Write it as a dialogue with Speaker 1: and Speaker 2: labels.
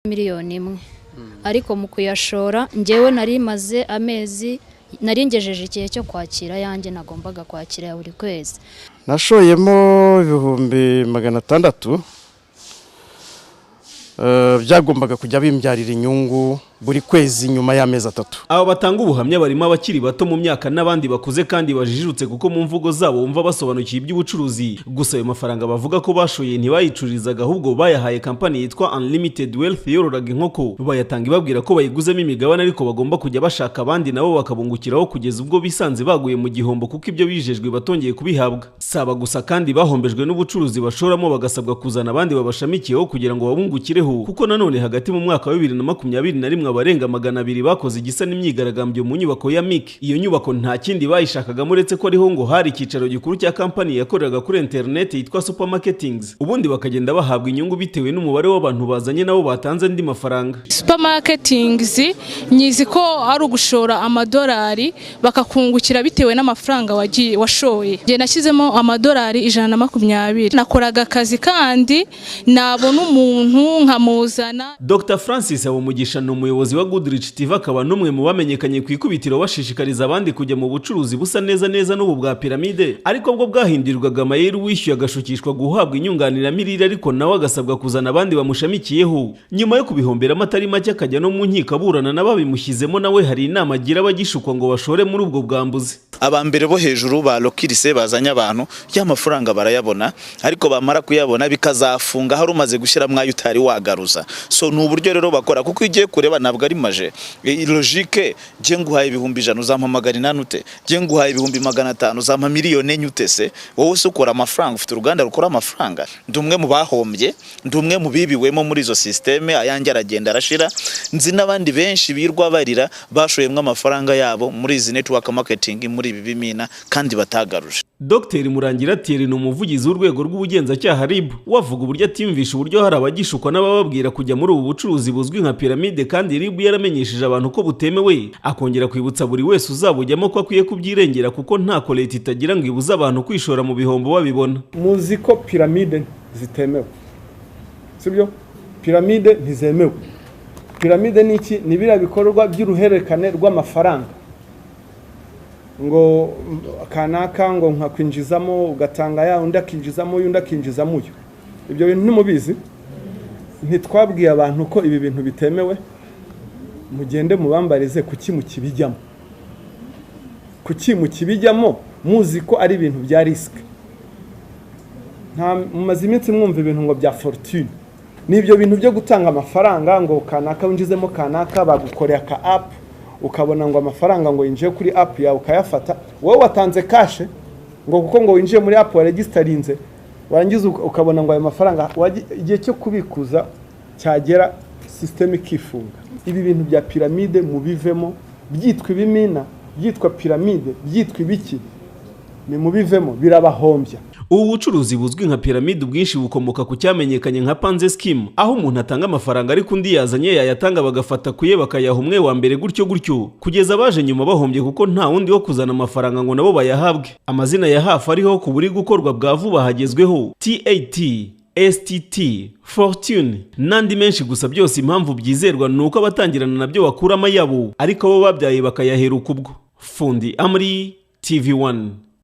Speaker 1: miliyoni imwe ariko mu kuyashora njyewe nari maze amezi naringejeje igihe cyo kwakira yanjye nagombaga kwakira buri kwezi
Speaker 2: nashoyemo 600,000 byagombaga kujya bimbyarira inyungu buri kwezi nyuma y'amezi 3.
Speaker 3: Aba batanga ubuhamya barimo abakiri bato mu myaka n'abandi bakuze kandi bajijutse kuko mu mvugo zabo bumva basobanukiye iby'ubucuruzi. Gusa ayo mafaranga bavuga ko bashoye ntibayicururizaga ahubwo bayahaye kampani yitwa Unlimited Wealth yororaga inkoko. Bayatanga ibabwira ko bayiguzemo imigabane ariko bagomba kujya bashaka abandi nabo bakabungukiraho kugeza ubwo bisanze baguye mu gihombo kuko ibyo bijejwe batongeye kubihabwa. Saba gusa kandi bahombejwe n'ubucuruzi bashoramo bagasabwa kuzana abandi babashamikiyeho kugira ngo babungukireho kuko nanone hagati mu mwaka wa 2021 abarenga 200 bakoze igisa n'imyigaragambyo mu nyubako ya MIC. Iyo nyubako nta kindi bayishakaga muretse ko ariho ngo hari ikicaro gikuru cya kampani yakoreraga kuri internet yitwa Supermarketings. Ubundi bakagenda bahabwa inyungu bitewe n'umubare w'abantu bazanye nabo batanze andi mafaranga.
Speaker 4: Supermarketings nyizi ko ari ugushora amadolari bakakungukira bitewe n'amafaranga washoye. Je nashyizemo amadolari 120. Nakoraga akazi kandi nabona umuntu nkamuzana.
Speaker 3: Dr. Francis Abumugisha ni umuyobozi wa Goodrich TV akaba numwe mu bamenyekanye ku ikubitiro bashishikariza abandi kujya mu bucuruzi busa neza n'ubu bwa piramide ariko bwo bwahindirwaga amayeri wishyuye agashukishwa guhabwa inyunganiramirire ariko nawe agasabwa kuzana abandi bamushamikiyeho. Nyuma yo kubihombera amatari make akajya no mu nkiko aburana n'ababimushyizemo nawe hari inama agira abagishukwa ngo bashore muri ubwo bwambuzi.
Speaker 5: Abambere bo hejuru ba lokirise bazanya abantu y'amafaranga barayabona ariko bamara kuyabona bikazafunga hari umaze gushyira mwayo utari wagaruza. So ni uburyo rero bakora kuko igiye kureba nabwo ari maje logique je nguhaye 100,000 uzampamagara inanute je nguhaye 500,000 uzampa miliyoni nyute se wowe ukora amafaranga ufite uruganda rukora amafaranga ndumwe mu bahombye ndumwe mu bibiwemo muri izo systeme ayange aragenda arashira nzi nabandi benshi birwa barira bashoyemwe amafaranga yabo muri izi network marketing muri ibi bimina kandi batagaruje.
Speaker 3: Dr. Murangira Thierry ni umuvugizi w'urwego rw'ubugenzacyaha RIB wavuga uburyo atimvisha uburyo hari abagishukwa n'abababwira kujya muri ubu bucuruzi buzwi nka piramide kandi RIB yaramenyesheje abantu ko butemewe akongera kwibutsa buri wese uzabujyamo ko akwiye kubyirengera kuko nta leta itagira ngo ibuze abantu kwishora mu bihombo babibona.
Speaker 6: Muzi ko piramide zitemewe sibyo piramide ntizemewe. Piramide niki ni bira bikorwa by'uruherekane rw'amafaranga ngo kanaka ngo nkakwinjizamo ugatanga ya undi akinjizamo undi akinjizamo uyu. Ibyo bintu ntimubizi ntitwabwiye abantu ko ibi bintu bitemewe mugende mubambarize kuki mukibijyamo muzi ko ari ibintu bya risk. Nta mumaze iminsi mwumva ibintu ngo bya fortune nibyo bintu byo gutanga amafaranga ngo kanaka winjizemo kanaka bagukorera ka app ukabona ngo amafaranga ngo yinjiye kuri app yawe ukayafata wowe watanze cash ngo kuko ngo winjiye muri app wa registeringze warangiza ukabona ngo ayo mafaranga igihe cyo kubikuza cyagera system ikifunga. Ibi bintu bya piramide mubivemo byitwa ibimina byitwa piramide byitwa ibiki ni mubivemo birabahombya.
Speaker 3: Ubu bucuruzi buzwi nka piramide ubwinshi bukomoka ku cyamenyekanye nka Ponzi scheme aho umuntu atanga amafaranga ariko undi yazanye yayatanga bagafata kuye bakayaha umwe wa mbere gutyo kugeza baje nyuma bahombye kuko nta wundi wo kuzana amafaranga ngo nabo bayahabwe. Amazina ya hafi ariho ku buri gukorwa bwa vuba hagezweho TAT STT Fortune nandi menshi gusa byose impamvu byizerwa nuko abatangirana nabyo bakurama yabo ariko bo babyaye bakayahera ukubwo. Fundi Amri TV1.